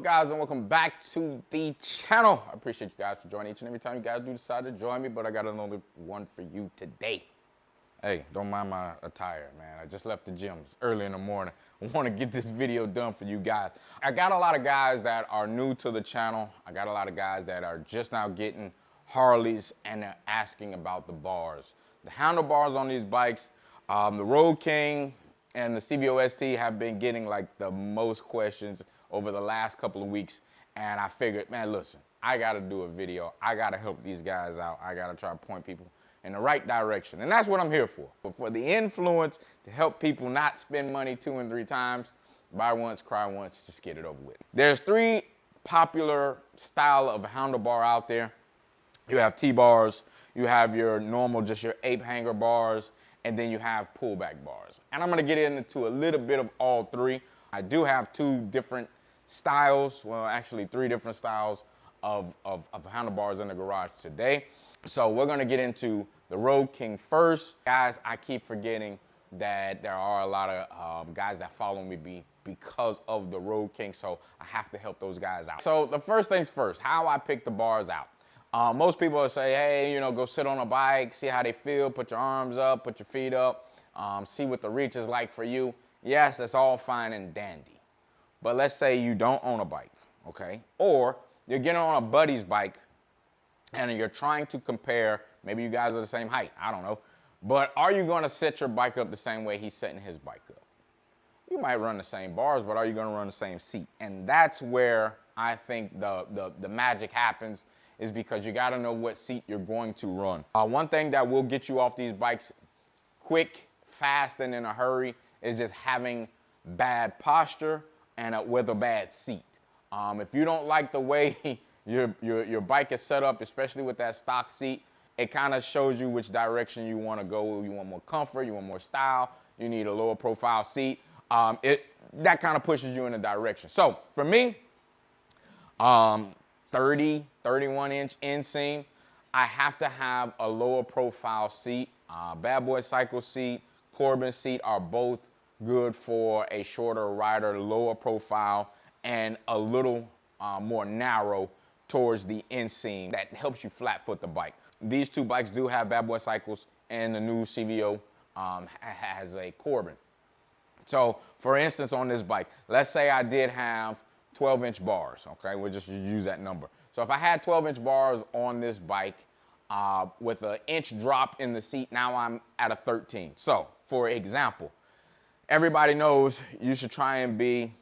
up, guys, and welcome back to the channel. I appreciate you guys for joining each and every time you guys do decide to join me, but I got another one for you today. Hey, don't mind my attire, man. I just left the gym. It's early in the morning. I want to get this video done for you guys. I got a lot of guys that are new to the channel. I got a lot of guys that are just now getting Harleys and they're asking about the bars. The handlebars on these bikes, the Road King and the CVO ST have been getting like the most questions over the last couple of weeks. And I figured, man, listen, I gotta do a video. I gotta help these guys out. I gotta try to point people in the right direction. And that's what I'm here for. But for the influence to help people not spend money 2 and 3 times, buy once, cry once, just get it over with. There's 3 popular style of handlebar out there. You have T-bars, you have your normal, just your ape hanger bars, and then you have pullback bars. And I'm gonna get into a little bit of all 3. I do have 2 different styles, well, actually 3 different styles of handlebars in the garage today. So we're gonna get into the Road King first. Guys, I keep forgetting that there are a lot of guys that follow me because of the Road King, so I have to help those guys out. So the first things first, how I pick the bars out. Most people will say, hey, you know, go sit on a bike, see how they feel, put your arms up, put your feet up, see what the reach is like for you. Yes, that's all fine and dandy. But let's say you don't own a bike, okay? Or you're getting on a buddy's bike and you're trying to compare, maybe you guys are the same height, I don't know, but are you gonna set your bike up the same way he's setting his bike up? You might run the same bars, but are you gonna run the same seat? And that's where I think the magic happens, is because you gotta know what seat you're going to run. One thing that will get you off these bikes quick, fast, and in a hurry is just having bad posture and with a bad seat. If you don't like the way your bike is set up, especially with that stock seat, it kind of shows you which direction you want to go. You want more comfort, you want more style, you need a lower profile seat. That kind of pushes you in a direction. So for me, 30, 31-inch inseam, I have to have a lower profile seat. Bad Boy Cycle seat, Corbin seat are both good for a shorter rider, lower profile, and a little more narrow towards the inseam. That helps you flat foot the bike. These 2 bikes do have Bad Boy Cycles, and the new CVO has a Corbin. So for instance, on this bike, let's say I did have 12-inch bars, okay? We'll just use that number. So if I had 12-inch bars on this bike with an inch drop in the seat, now I'm at a 13. So for example, everybody knows you should try and be,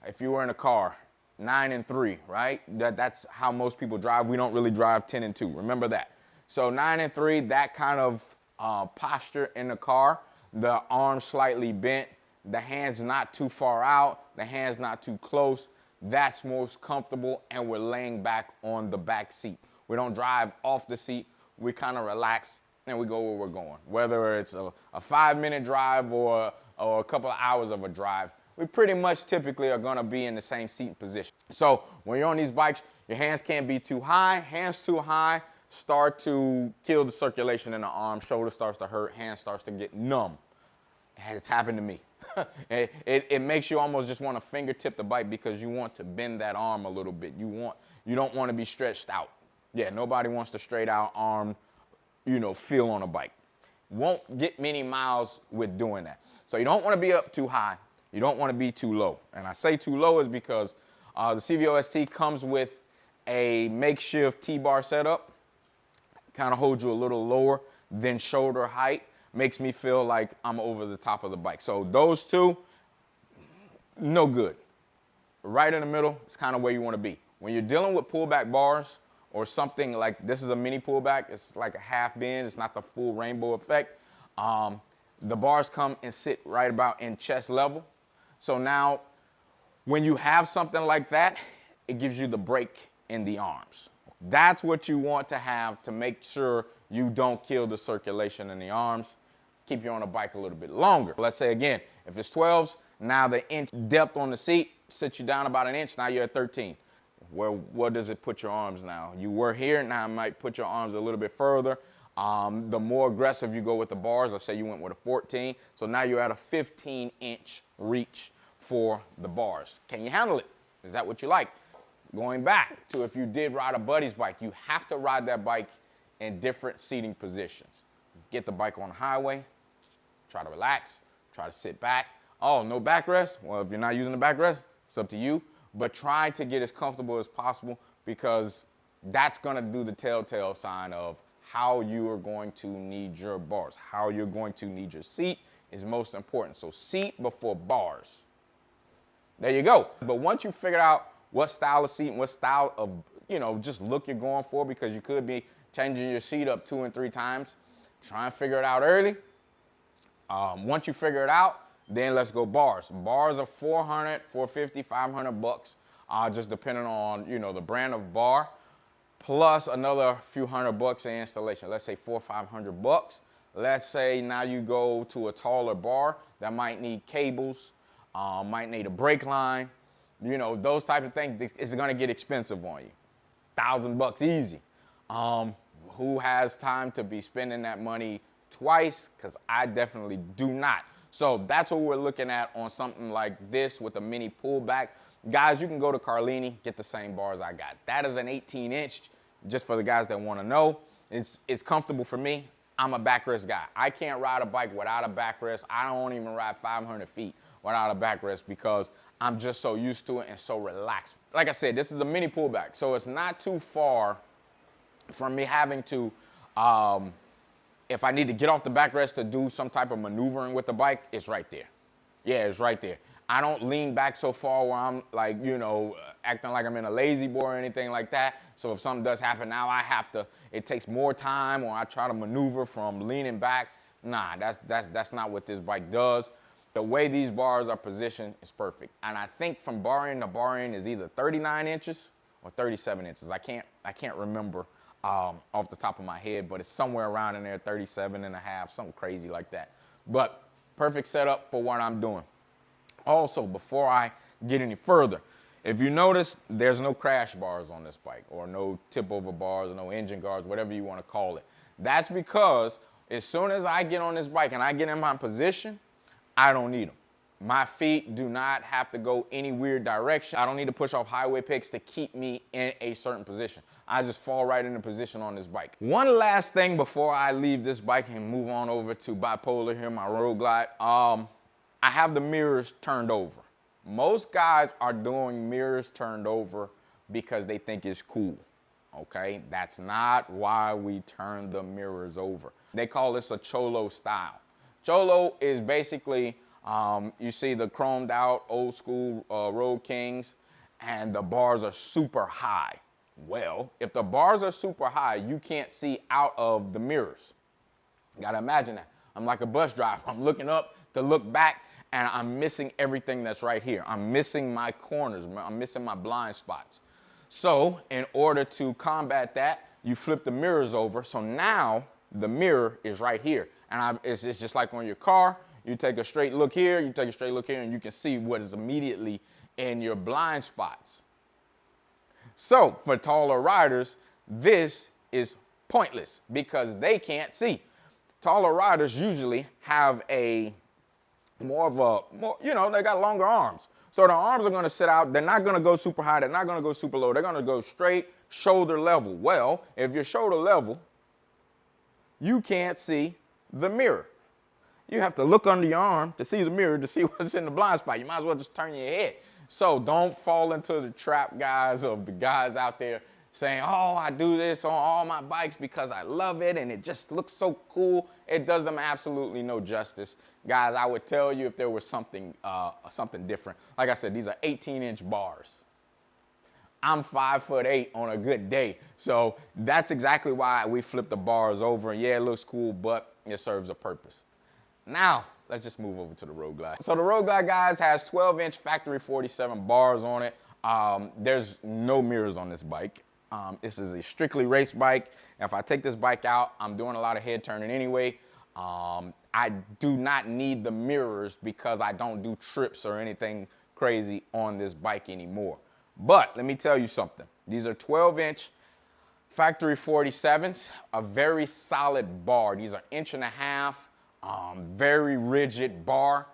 if you were in a car, 9 and 3, right? That's how most people drive. We don't really drive 10 and 2. Remember that. So 9 and 3, that kind of posture in the car, the arms slightly bent, the hands not too far out, the hands not too close. That's most comfortable, and we're laying back on the back seat. We don't drive off the seat. We kind of relax and we go where we're going. Whether it's a 5-minute drive or a couple of hours of a drive, we pretty much typically are gonna be in the same seat position. So when you're on these bikes, your hands can't be too high. Hands too high start to kill the circulation in the arm. Shoulder starts to hurt, hand starts to get numb. It's happened to me. It makes you almost just want to fingertip the bike because you want to bend that arm a little bit. You don't want to be stretched out. Yeah, nobody wants to straight out arm, you know, feel on a bike. Won't get many miles with doing that. So you don't want to be up too high. You don't want to be too low. And I say too low is because the CVO ST comes with a makeshift T-bar setup. Kind of holds you a little lower than shoulder height. Makes me feel like I'm over the top of the bike. So those 2, no good. Right in the middle is kind of where you want to be. When you're dealing with pullback bars or something like this is a mini pullback, it's like a half bend, it's not the full rainbow effect. The bars come and sit right about in chest level. So now when you have something like that, it gives you the break in the arms. That's what you want to have to make sure you don't kill the circulation in the arms. Keep you on a bike a little bit longer. Let's say again, if it's 12s, now the inch depth on the seat sits you down about an inch, now you're at 13. Where does it put your arms now? You were here, now it might put your arms a little bit further. The more aggressive you go with the bars, let's say you went with a 14, so now you're at a 15-inch reach for the bars. Can you handle it? Is that what you like? Going back to if you did ride a buddy's bike, you have to ride that bike in different seating positions. Get the bike on the highway, try to relax, try to sit back. Oh, no backrest? Well, if you're not using the backrest, it's up to you. But try to get as comfortable as possible because that's gonna do the telltale sign of how you are going to need your bars. How you're going to need your seat is most important. So seat before bars. There you go. But once you figure out what style of seat and what style of, just look you're going for, because you could be changing your seat up 2 and 3 times, try and figure it out early. Once you figure it out, then let's go bars. Bars are $400, $450, $500, just depending on, the brand of bar, plus another few $100 in installation. Let's say $400 or $500. Let's say now you go to a taller bar that might need cables, might need a brake line, those type of things. It's gonna get expensive on you. $1,000 easy. Who has time to be spending that money twice? Because I definitely do not. So that's what we're looking at on something like this with a mini pullback. Guys, you can go to Carlini, get the same bars I got. That is an 18-inch, just for the guys that want to know. It's comfortable for me. I'm a backrest guy. I can't ride a bike without a backrest. I don't even ride 500 feet without a backrest because I'm just so used to it and so relaxed. Like I said, this is a mini pullback, so it's not too far from me having to, if I need to get off the backrest to do some type of maneuvering with the bike, it's right there. Yeah, it's right there. I don't lean back so far where I'm like, acting like I'm in a lazy boy or anything like that. So if something does happen now, it takes more time, or I try to maneuver from leaning back. Nah, that's not what this bike does. The way these bars are positioned is perfect. And I think from bar end to bar end is either 39 inches or 37 inches. I can't remember off the top of my head, but it's somewhere around in there, 37 and a half, something crazy like that. But perfect setup for what I'm doing. Also, before I get any further, if you notice, there's no crash bars on this bike, or no tip over bars, or no engine guards, whatever you want to call it. That's because as soon as I get on this bike and I get in my position, I don't need them. My feet do not have to go any weird direction. I don't need to push off highway picks to keep me in a certain position. I just fall right into position on this bike. One last thing before I leave this bike and move on over to bipolar here, my Road Glide. I have the mirrors turned over. Most guys are doing mirrors turned over because they think it's cool, okay? That's not why we turn the mirrors over. They call this a Cholo style. Cholo is basically, you see the chromed out old school Road Kings, and the bars are super high. Well, if the bars are super high, you can't see out of the mirrors. You gotta imagine that. I'm like a bus driver. I'm looking up to look back, and I'm missing everything that's right here. I'm missing my corners. I'm missing my blind spots. So in order to combat that, you flip the mirrors over. So now the mirror is right here. And it's just like on your car. You take a straight look here, you take a straight look here, and you can see what is immediately in your blind spots. So for taller riders, this is pointless because they can't see. Taller riders usually have they got longer arms. So their arms are gonna sit out. They're not gonna go super high. They're not gonna go super low. They're gonna go straight shoulder level. Well, if you're shoulder level, you can't see the mirror. You have to look under your arm to see the mirror to see what's in the blind spot. You might as well just turn your head. So don't fall into the trap, guys, of the guys out there saying, oh, I do this on all my bikes because I love it and it just looks so cool. It does them absolutely no justice. Guys, I would tell you if there was something different. Like I said, these are 18-inch bars. I'm 5'8" on a good day. So that's exactly why we flip the bars over. Yeah, it looks cool, but it serves a purpose. Now, let's just move over to the Road Glide. So the Road Glide, guys, has 12-inch factory 47 bars on it. There's no mirrors on this bike. This is a strictly race bike. If I take this bike out, I'm doing a lot of head turning anyway. I do not need the mirrors because I don't do trips or anything crazy on this bike anymore. But let me tell you something. These are 12-inch factory 47s, a very solid bar. These are 1.5 inch, very rigid bar.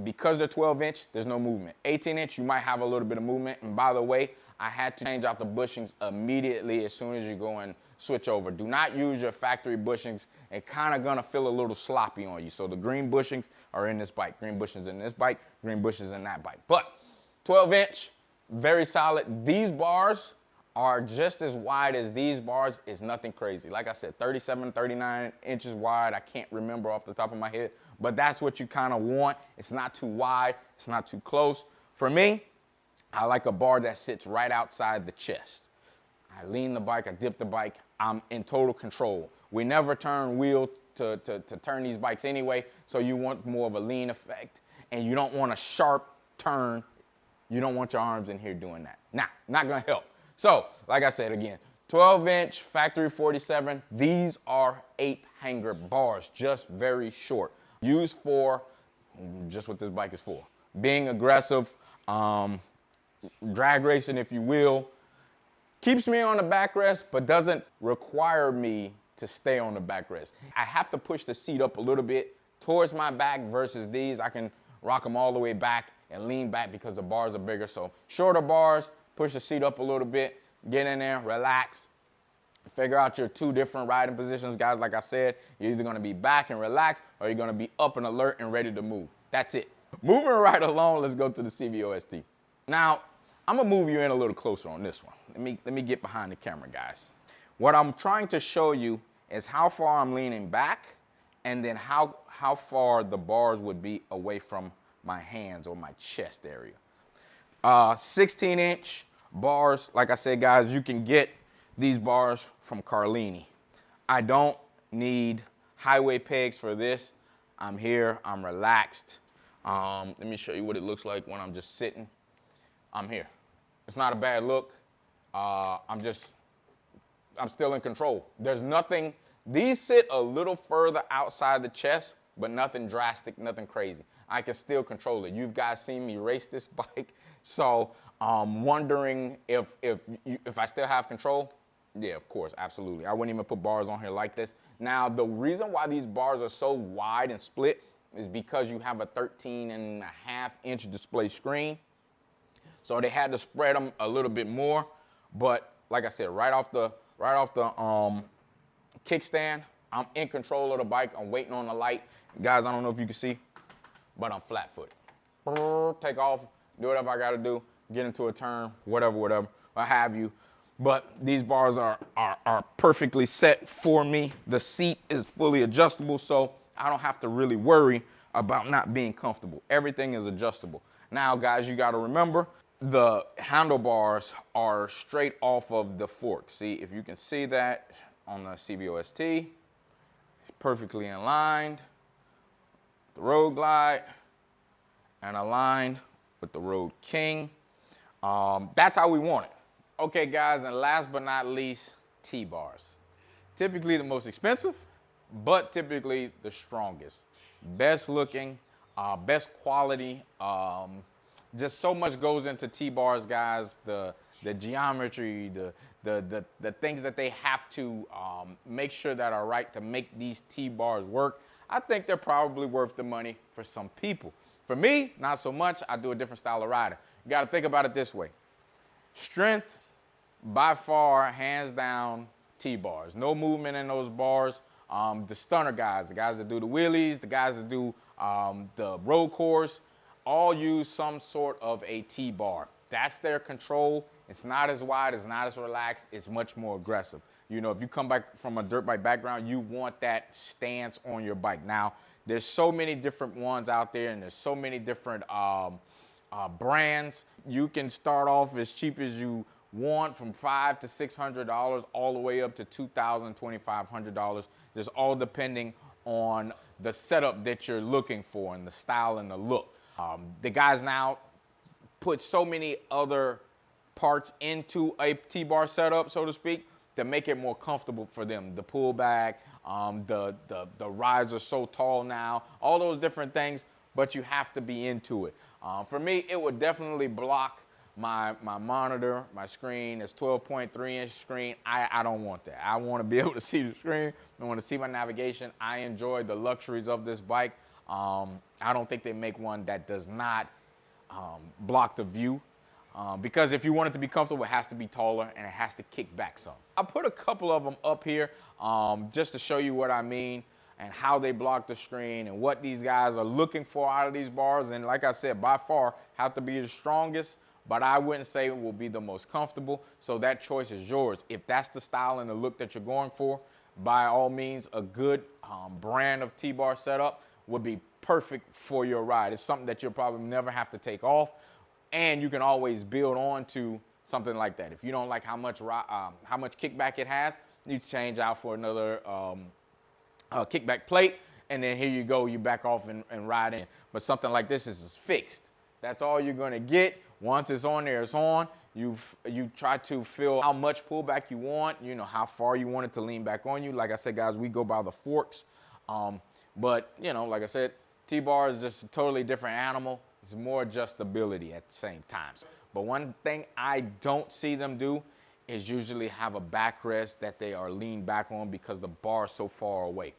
Because they're 12-inch, there's no movement. 18-inch, you might have a little bit of movement. And by the way, I had to change out the bushings immediately as soon as you go and switch over. Do not use your factory bushings. It's kind of gonna feel a little sloppy on you. So the green bushings are in this bike. Green bushings in this bike, green bushings in that bike. But 12-inch, very solid. These bars are just as wide as these bars. Is nothing crazy. Like I said, 37, 39 inches wide. I can't remember off the top of my head, but that's what you kind of want. It's not too wide, it's not too close. For me, I like a bar that sits right outside the chest. I lean the bike, I dip the bike, I'm in total control. We never turn wheel to turn these bikes anyway, so you want more of a lean effect, and you don't want a sharp turn. You don't want your arms in here doing that. Nah, not gonna help. So, like I said again, 12-inch, factory 47, these are 8-hanger bars, just very short. Used for just what this bike is for. Being aggressive, drag racing if you will. Keeps me on the backrest, but doesn't require me to stay on the backrest. I have to push the seat up a little bit towards my back versus these. I can rock them all the way back and lean back because the bars are bigger. So shorter bars, push the seat up a little bit, get in there, relax. Figure out your 2 different riding positions, guys. Like I said, you're either gonna be back and relaxed or you're gonna be up and alert and ready to move. That's it. Moving right along, let's go to the CVO ST. Now, I'm gonna move you in a little closer on this one. Let me get behind the camera, guys. What I'm trying to show you is how far I'm leaning back and then how far the bars would be away from my hands or my chest area. 16-inch bars, like I said, guys, you can get these bars from Carlini. I don't need highway pegs for this. I'm here, I'm relaxed. Let me show you what it looks like when I'm just sitting. I'm here. It's not a bad look. I'm still in control. There's nothing, these sit a little further outside the chest, but nothing drastic, nothing crazy. I can still control it. You guys seen me race this bike, so wondering if I still have control. Yeah, of course, absolutely. I wouldn't even put bars on here like this. Now, the reason why these bars are so wide and split is because you have a 13.5-inch display screen. So they had to spread them a little bit more. But like I said, right off the kickstand, I'm in control of the bike. I'm waiting on the light. Guys, I don't know if you can see, but I'm flat-footed. Take off, do whatever I gotta do, get into a turn, whatever, what have you. But these bars are perfectly set for me. The seat is fully adjustable, so I don't have to really worry about not being comfortable. Everything is adjustable. Now, guys, you gotta remember, the handlebars are straight off of the fork. See, if you can see that on the CVO ST, it's perfectly aligned. The Road Glide and aligned with the Road King. That's how we want it. Okay, guys, and last but not least, T-bars. Typically the most expensive, but typically the strongest. Best looking, best quality. Just so much goes into T-bars, guys. The geometry, the things that they have to make sure that are right to make these T-bars work. I think they're probably worth the money for some people. For me, not so much. I do a different style of riding. You got to think about it this way. Strength, by far, hands down, T-bars. No movement in those bars. The stunner guys, the guys that do the wheelies, the guys that do the road course, all use some sort of a T-bar. That's their control. It's not as wide, it's not as relaxed, it's much more aggressive. You know, if you come back from a dirt bike background, you want that stance on your bike. Now, there's so many different ones out there, and there's so many different brands. You can start off as cheap as you want, from $500 to $600, all the way up to $2,000, $2,500. Just all depending on the setup that you're looking for and the style and the look. The guys now put so many other parts into a T-bar setup, so to speak, to make it more comfortable for them. The pullback, the rides are so tall now, all those different things, but you have to be into it. For me, it would definitely block my monitor, my screen. It's 12.3-inch screen. I don't want that. I want to be able to see the screen. I want to see my navigation. I enjoy the luxuries of this bike. I don't think they make one that does not block the view. Because if you want it to be comfortable, it has to be taller and it has to kick back some. I put a couple of them up here just to show you what I mean and how they block the screen and what these guys are looking for out of these bars. And like I said, by far have to be the strongest, but I wouldn't say it will be the most comfortable. So that choice is yours. If that's the style and the look that you're going for, by all means, a good brand of T-bar setup would be perfect for your ride. It's something that you'll probably never have to take off, and you can always build on to something like that. If you don't like how much kickback it has, you change out for another kickback plate, and then here you go, you back off and ride in. But something like this is fixed. That's all you're gonna get. Once it's on there, it's on. You try to feel how much pullback you want, you know, how far you want it to lean back on you. Like I said, guys, we go by the forks. But, you know, like I said, T-bar is just a totally different animal. It's more adjustability at the same time. But one thing I don't see them do is usually have a backrest that they are leaned back on because the bar is so far away.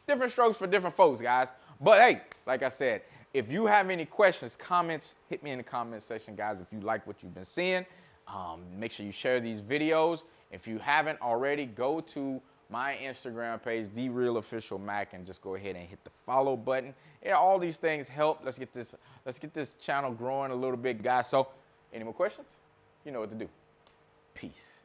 Different strokes for different folks, guys. But hey, like I said, if you have any questions, comments, hit me in the comment section, guys. If you like what you've been seeing, make sure you share these videos. If you haven't already, go to my Instagram page, TheRealOfficialMac, and just go ahead and hit the follow button. Yeah, all these things help. Let's get this channel growing a little bit, guys. So, any more questions? You know what to do. Peace.